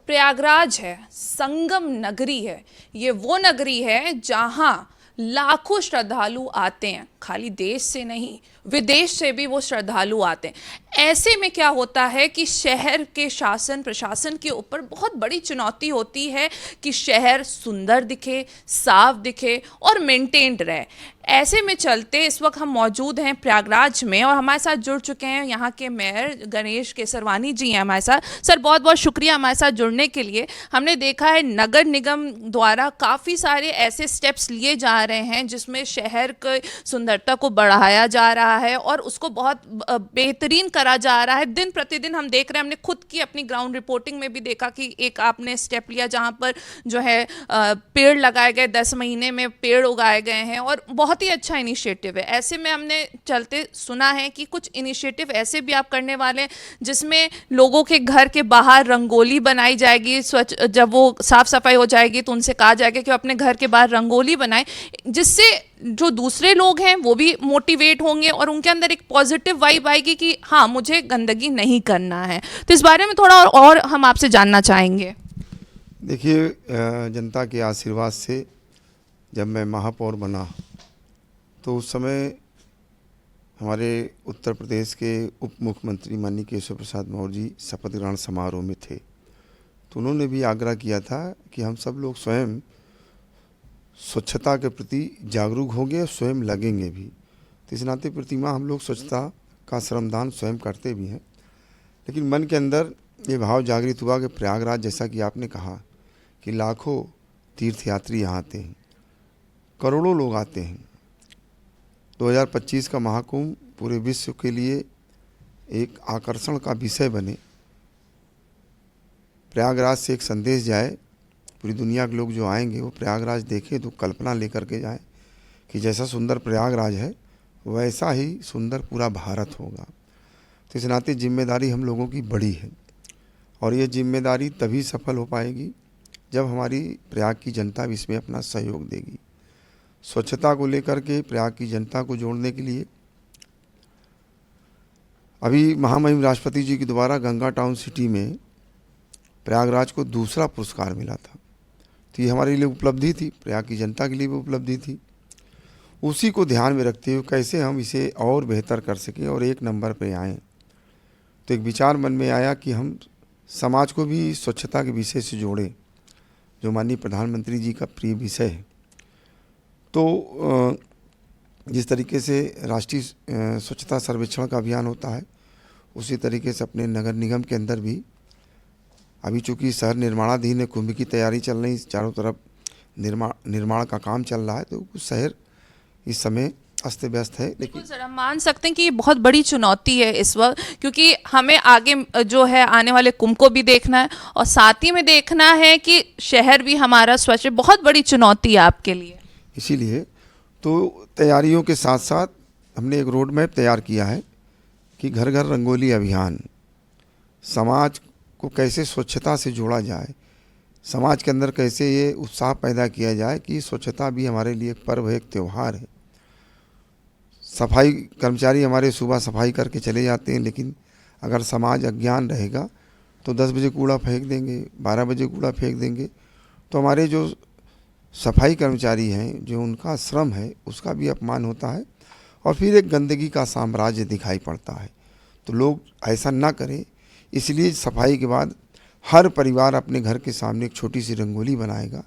प्रयागराज है, संगम नगरी है। ये वो नगरी है जहां लाखों श्रद्धालु आते हैं, खाली देश से नहीं विदेश से भी वो श्रद्धालु आते हैं। ऐसे में क्या होता है कि शहर के शासन प्रशासन के ऊपर बहुत बड़ी चुनौती होती है कि शहर सुंदर दिखे, साफ दिखे और मेंटेन्ड रहे। ऐसे में चलते इस वक्त हम मौजूद हैं प्रयागराज में और हमारे साथ जुड़ चुके हैं यहाँ के मेयर गणेश केसरवानी जी हैं हमारे साथ। सर बहुत बहुत शुक्रिया हमारे साथ जुड़ने के लिए। हमने देखा है नगर निगम द्वारा काफ़ी सारे ऐसे स्टेप्स लिए जा रहे हैं जिसमें शहर की सुंदरता को बढ़ाया जा रहा है और उसको बहुत बेहतरीन करा जा रहा है। दिन प्रतिदिन हम देख रहे हैं, हमने खुद की अपनी ग्राउंड रिपोर्टिंग में भी देखा कि एक आपने स्टेप लिया जहाँ पर जो है पेड़ लगाए गए, 10 महीने में पेड़ उगाए गए हैं और बहुत ही अच्छा इनिशिएटिव है। ऐसे में हमने चलते सुना है कि कुछ इनिशिएटिव ऐसे भी आप करने वाले हैं जिसमें लोगों के घर के बाहर रंगोली बनाई जाएगी। स्वच्छ जब वो साफ सफाई हो जाएगी तो उनसे कहा जाएगा कि वो अपने घर के बाहर रंगोली बनाएं, जिससे जो दूसरे लोग हैं वो भी मोटिवेट होंगे और उनके अंदर एक पॉजिटिव वाइब आएगी कि हाँ मुझे गंदगी नहीं करना है। तो इस बारे में थोड़ा और हम आपसे जानना चाहेंगे। देखिए, जनता के आशीर्वाद से जब मैं महापौर बना तो उस समय हमारे उत्तर प्रदेश के उप मुख्यमंत्री माननीय केशव प्रसाद मौर्य जी शपथ ग्रहण समारोह में थे। तो उन्होंने भी आग्रह किया था कि हम सब लोग स्वयं स्वच्छता के प्रति जागरूक होंगे और स्वयं लगेंगे भी। तो इस नाते प्रतिमा हम लोग स्वच्छता का श्रमदान स्वयं करते भी हैं। लेकिन मन के अंदर ये भाव जागृत हुआ कि प्रयागराज, जैसा कि आपने कहा कि लाखों तीर्थयात्री यहाँ आते हैं, करोड़ों लोग आते हैं। 2025 का महाकुंभ पूरे विश्व के लिए एक आकर्षण का विषय बने, प्रयागराज से एक संदेश जाए, पूरी दुनिया के लोग जो आएंगे वो प्रयागराज देखें तो कल्पना लेकर के जाएं कि जैसा सुंदर प्रयागराज है वैसा ही सुंदर पूरा भारत होगा। तो इस नाते जिम्मेदारी हम लोगों की बड़ी है और ये जिम्मेदारी तभी सफल हो पाएगी जब हमारी प्रयाग की जनता भी इसमें अपना सहयोग देगी। स्वच्छता को लेकर के प्रयाग की जनता को जोड़ने के लिए अभी महामहिम राष्ट्रपति जी के द्वारा गंगा टाउन सिटी में प्रयागराज को दूसरा पुरस्कार मिला था। तो ये हमारे लिए उपलब्धि थी, प्रयाग की जनता के लिए भी उपलब्धि थी। उसी को ध्यान में रखते हुए कैसे हम इसे और बेहतर कर सकें और एक नंबर पे आएँ। तो एक विचार मन में आया कि हम समाज को भी स्वच्छता के विषय से जोड़ें, जो माननीय प्रधानमंत्री जी का प्रिय विषय है। तो जिस तरीके से राष्ट्रीय स्वच्छता सर्वेक्षण का अभियान होता है, उसी तरीके से अपने नगर निगम के अंदर भी अभी चूँकि शहर निर्माणाधीन है, कुंभ की तैयारी चल रही, चारों तरफ निर्माण का काम चल रहा है, तो कुछ शहर इस समय अस्त व्यस्त है। लेकिन सर हम मान सकते हैं कि ये बहुत बड़ी चुनौती है इस वक्त, क्योंकि हमें आगे जो है आने वाले कुंभ को भी देखना है और साथ ही में देखना है कि शहर भी हमारा स्वच्छ है। बहुत बड़ी चुनौती है आपके लिए। इसीलिए तो तैयारियों के साथ साथ हमने एक रोड मैप तैयार किया है कि घर घर रंगोली अभियान, समाज को कैसे स्वच्छता से जोड़ा जाए, समाज के अंदर कैसे ये उत्साह पैदा किया जाए कि स्वच्छता भी हमारे लिए एक पर्व है, एक त्यौहार है। सफाई कर्मचारी हमारे सुबह सफाई करके चले जाते हैं, लेकिन अगर समाज अज्ञान रहेगा तो 10 बजे कूड़ा फेंक देंगे, 12 बजे कूड़ा फेंक देंगे, तो हमारे जो सफाई कर्मचारी हैं, जो उनका श्रम है, उसका भी अपमान होता है और फिर एक गंदगी का साम्राज्य दिखाई पड़ता है। तो लोग ऐसा ना करें, इसलिए सफाई के बाद हर परिवार अपने घर के सामने एक छोटी सी रंगोली बनाएगा,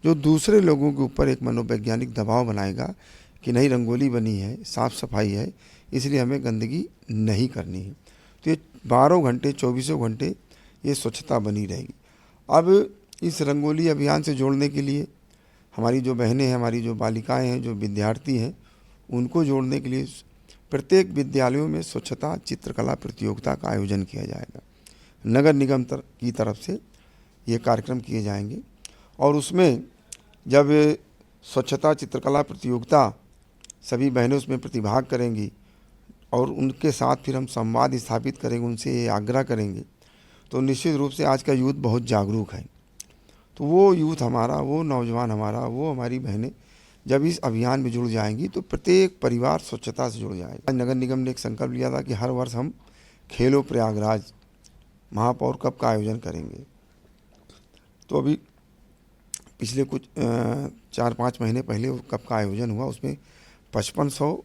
जो दूसरे लोगों के ऊपर एक मनोवैज्ञानिक दबाव बनाएगा कि नहीं, रंगोली बनी है, साफ़ सफाई है, इसलिए हमें गंदगी नहीं करनी है। तो ये 12 घंटे 24 घंटे ये स्वच्छता बनी रहेगी। अब इस रंगोली अभियान से जोड़ने के लिए हमारी जो बहनें हैं, हमारी जो बालिकाएं हैं, जो विद्यार्थी हैं, उनको जोड़ने के लिए प्रत्येक विद्यालयों में स्वच्छता चित्रकला प्रतियोगिता का आयोजन किया जाएगा। नगर निगम की तरफ से ये कार्यक्रम किए जाएंगे और उसमें जब स्वच्छता चित्रकला प्रतियोगिता सभी बहनें उसमें प्रतिभाग करेंगी और उनके साथ फिर हम संवाद स्थापित करेंगे, उनसे ये आग्रह करेंगे, तो निश्चित रूप से आज का यूथ बहुत जागरूक है। तो वो यूथ हमारा, वो नौजवान हमारा, वो हमारी बहनें जब इस अभियान में जुड़ जाएंगी तो प्रत्येक परिवार स्वच्छता से जुड़ जाएगा। नगर निगम ने एक संकल्प लिया था कि हर वर्ष हम खेलो प्रयागराज महापौर कप का आयोजन करेंगे। तो अभी पिछले कुछ 4-5 महीने पहले वो कप का आयोजन हुआ, उसमें 5500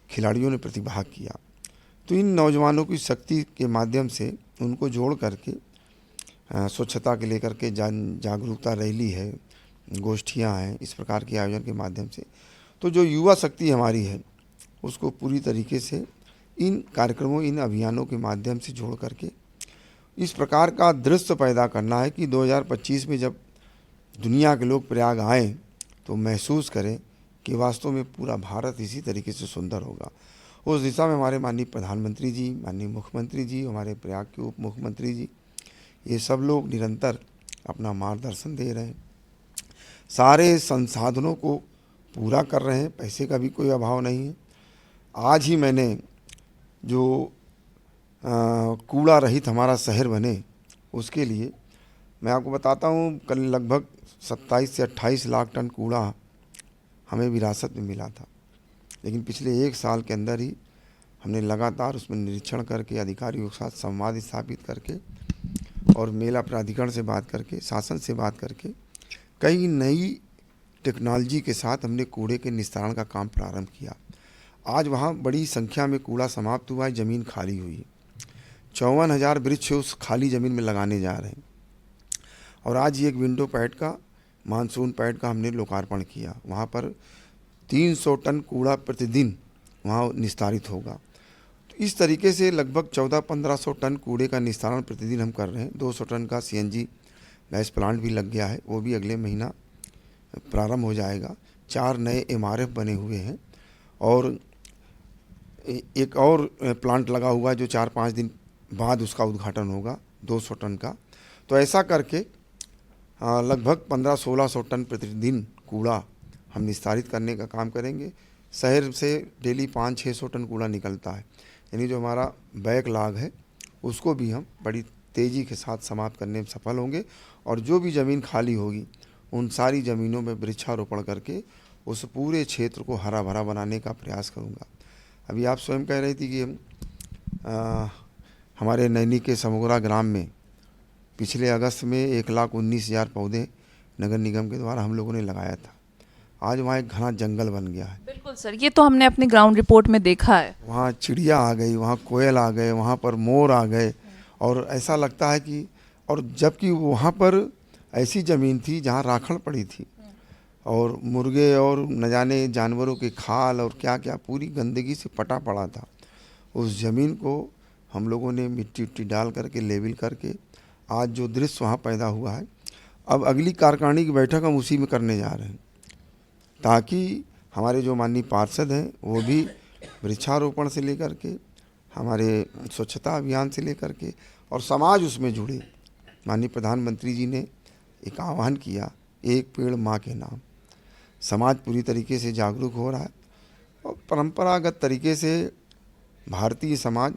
खिलाड़ियों ने प्रतिभाग किया। तो इन नौजवानों की शक्ति के माध्यम से उनको जोड़ करके स्वच्छता के लेकर के जागरूकता रैली है, गोष्ठियाँ हैं, इस प्रकार के आयोजन के माध्यम से तो जो युवा शक्ति हमारी है उसको पूरी तरीके से इन कार्यक्रमों, इन अभियानों के माध्यम से जोड़ करके इस प्रकार का दृश्य पैदा करना है कि 2025 में जब दुनिया के लोग प्रयाग आएँ तो महसूस करें कि वास्तव में पूरा भारत इसी तरीके से सुंदर होगा। उस दिशा में हमारे माननीय प्रधानमंत्री जी, माननीय मुख्यमंत्री जी, हमारे प्रयाग के उप मुख्यमंत्री जी, ये सब लोग निरंतर अपना मार्गदर्शन दे रहे हैं, सारे संसाधनों को पूरा कर रहे हैं, पैसे का भी कोई अभाव नहीं है। आज ही मैंने जो कूड़ा रहित हमारा शहर बने उसके लिए मैं आपको बताता हूँ, कल लगभग 27 से 28 लाख टन कूड़ा हमें विरासत में मिला था, लेकिन पिछले 1 साल के अंदर ही हमने लगातार उसमें निरीक्षण करके, अधिकारियों के साथ संवाद स्थापित करके और मेला प्राधिकरण से बात करके, शासन से बात करके कई नई टेक्नोलॉजी के साथ हमने कूड़े के निस्तारण का काम प्रारंभ किया। आज वहाँ बड़ी संख्या में कूड़ा समाप्त हुआ है, ज़मीन खाली हुई है। 54,000 वृक्ष उस खाली ज़मीन में लगाने जा रहे हैं और आज ये एक विंडो पैड का, मानसून पैड का हमने लोकार्पण किया। वहाँ पर 300 टन कूड़ा प्रतिदिन वहाँ निस्तारित होगा। तो इस तरीके से लगभग 1400-1500 टन कूड़े का निस्तारण प्रतिदिन हम कर रहे हैं। 200 टन का CNG गैस प्लांट भी लग गया है, वो भी अगले महीना प्रारंभ हो जाएगा। 4 नए MRF बने हुए हैं और एक और प्लांट लगा हुआ है जो 4-5 दिन बाद उसका उद्घाटन होगा, 200 टन का। तो ऐसा करके लगभग 1500-1600 टन प्रतिदिन कूड़ा हम निस्तारित करने का काम करेंगे। शहर से डेली 500-600 टन कूड़ा निकलता है, यानी जो हमारा बैकलॉग है उसको भी हम बड़ी तेज़ी के साथ समाप्त करने में सफल होंगे और जो भी ज़मीन खाली होगी उन सारी ज़मीनों में वृक्षारोपण करके उस पूरे क्षेत्र को हरा भरा बनाने का प्रयास करूँगा। अभी आप स्वयं कह रही थी कि हमारे नैनी के समोगरा ग्राम में पिछले अगस्त में 1,19,000 पौधे नगर निगम के द्वारा हम लोगों ने लगाया था। आज वहाँ एक घना जंगल बन गया है। बिल्कुल सर, ये तो हमने अपनी ग्राउंड रिपोर्ट में देखा है। वहाँ चिड़िया आ गई, वहाँ कोयल आ गए, वहाँ पर मोर आ गए और ऐसा लगता है कि, और जबकि वहाँ पर ऐसी ज़मीन थी जहाँ राखड़ पड़ी थी और मुर्गे और न जाने जानवरों के खाल और क्या क्या पूरी गंदगी से पटा पड़ा था। उस ज़मीन को हम लोगों ने मिट्टी उट्टी डाल करके, लेवल करके आज जो दृश्य वहाँ पैदा हुआ है, अब अगली कार्यकारिणी की बैठक हम उसी में करने जा रहे हैं ताकि हमारे जो माननीय पार्षद हैं वो भी वृक्षारोपण से लेकर के, हमारे स्वच्छता अभियान से लेकर के और समाज उसमें जुड़े। माननीय प्रधानमंत्री जी ने एक आह्वान किया, एक पेड़ माँ के नाम। समाज पूरी तरीके से जागरूक हो रहा है और परंपरागत तरीके से भारतीय समाज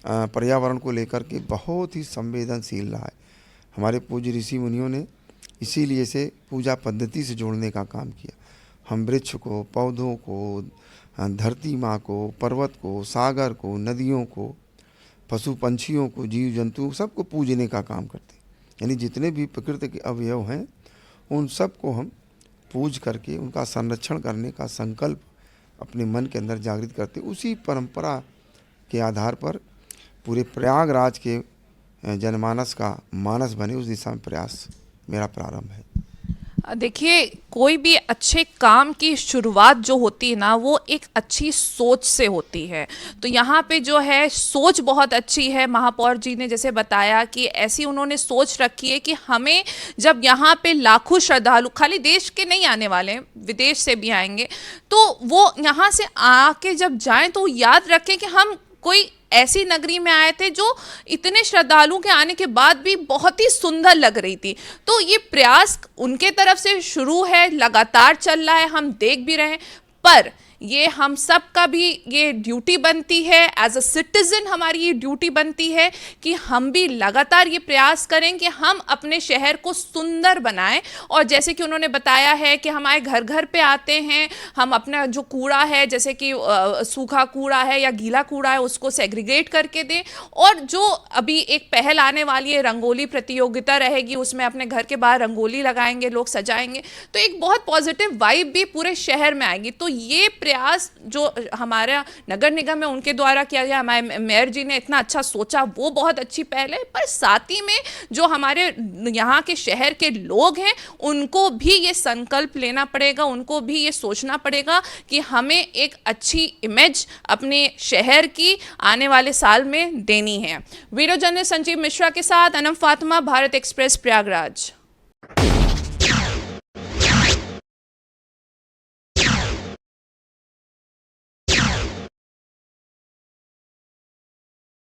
पर्यावरण को लेकर के बहुत ही संवेदनशील रहा है। हमारे पूज्य ऋषि मुनियों ने इसीलिए से पूजा पद्धति से जोड़ने का काम किया। हम वृक्ष को, पौधों को, धरती माँ को, पर्वत को, सागर को, नदियों को, पशु पंछियों को, जीव जंतु सबको पूजने का काम करते हैं। यानी जितने भी प्रकृति के अवयव हैं उन सब को हम पूज करके उनका संरक्षण करने का संकल्प अपने मन के अंदर जागृत करते। उसी परंपरा के आधार पर पूरे प्रयागराज के जनमानस का मानस बने, उस दिशा में प्रयास मेरा प्रारंभ है। देखिए, कोई भी अच्छे काम की शुरुआत जो होती है ना, वो एक अच्छी सोच से होती है। तो यहाँ पे जो है सोच बहुत अच्छी है। महापौर जी ने जैसे बताया कि ऐसी उन्होंने सोच रखी है कि हमें जब यहाँ पे लाखों श्रद्धालु खाली देश के नहीं आने वाले हैं, विदेश से भी आएंगे, तो वो यहाँ से आके जब जाएं तो याद रखें कि हम कोई ऐसी नगरी में आए थे जो इतने श्रद्धालुओं के आने के बाद भी बहुत ही सुंदर लग रही थी। तो ये प्रयास उनके तरफ से शुरू है, लगातार चल रहा है, हम देख भी रहे हैं। पर ये हम सब का भी ये ड्यूटी बनती है, एज अ सिटीजन हमारी ये ड्यूटी बनती है कि हम भी लगातार ये प्रयास करें कि हम अपने शहर को सुंदर बनाएं। और जैसे कि उन्होंने बताया है कि हमारे घर घर पे आते हैं, हम अपना जो कूड़ा है, जैसे कि सूखा कूड़ा है या गीला कूड़ा है, उसको सेग्रीगेट करके दें। और जो अभी एक पहल आने वाली है, रंगोली प्रतियोगिता रहेगी, उसमें अपने घर के बाहर रंगोली लगाएंगे, लोग सजाएंगे, तो एक बहुत पॉजिटिव वाइब भी पूरे शहर में आएगी। तो ये प्रयास जो हमारा नगर निगम है उनके द्वारा किया गया, हमारे मेयर जी ने इतना अच्छा सोचा, वो बहुत अच्छी पहल है। पर साथ ही में जो हमारे यहाँ के शहर के लोग हैं उनको भी ये संकल्प लेना पड़ेगा, उनको भी ये सोचना पड़ेगा कि हमें एक अच्छी इमेज अपने शहर की आने वाले साल में देनी है। वीडियो जर्नलिस्ट संजीव मिश्रा के साथ अनम फातिमा, भारत एक्सप्रेस, प्रयागराज।